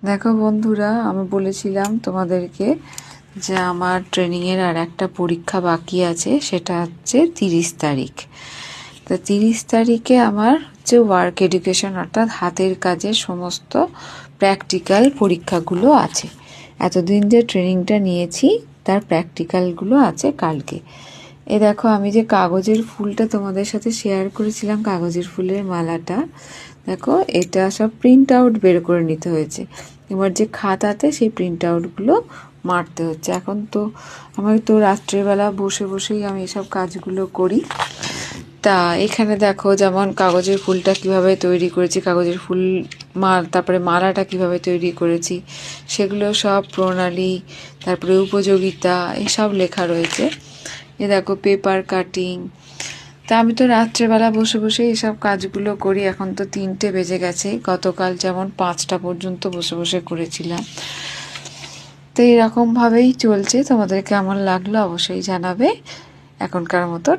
দেখো বন্ধুরা, আমি বলেছিলাম তোমাদেরকে যে আমার ট্রেনিংয়ের আর একটা পরীক্ষা বাকি আছে, সেটা হচ্ছে 30 তারিখ। তো 30 তারিখে আমার হচ্ছে ওয়ার্ক এডুকেশন, অর্থাৎ হাতের কাজের সমস্ত প্র্যাকটিক্যাল পরীক্ষাগুলো আছে। এতদিন যে ট্রেনিংটা নিয়েছি তার প্র্যাকটিক্যালগুলো আছে কালকে। এ দেখো, আমি যে কাগজের ফুলটা তোমাদের সাথে শেয়ার করেছিলাম, কাগজের ফুলের মালাটা, দেখো এটা সব প্রিন্ট আউট বের করে নিতে হয়েছে। এবার যে খাতাতে সেই প্রিন্ট আউটগুলো মারতে হচ্ছে। এখন তো আমি তো রাত্রেবেলা বসে বসেই আমি এসব কাজগুলো করি। তা এখানে দেখো, যেমন কাগজের ফুলটা কিভাবে তৈরি করেছি, কাগজের ফুল তারপরে মালাটা কিভাবে তৈরি করেছি, সেগুলো সব প্রণালী, তারপরে উপযোগিতা, এসব লেখা রয়েছে। এ দেখো পেপার কাটিং। তা আমি তো রাত্রেবেলা বসে বসে এসব কাজগুলো করি। এখন তো 3টে বেজে গেছে, গতকাল যেমন 5টা পর্যন্ত বসে বসে করেছিলাম। তো এরকমভাবেই চলছে। তোমাদের কেমন লাগলো অবশ্যই জানাবে। এখনকার মতো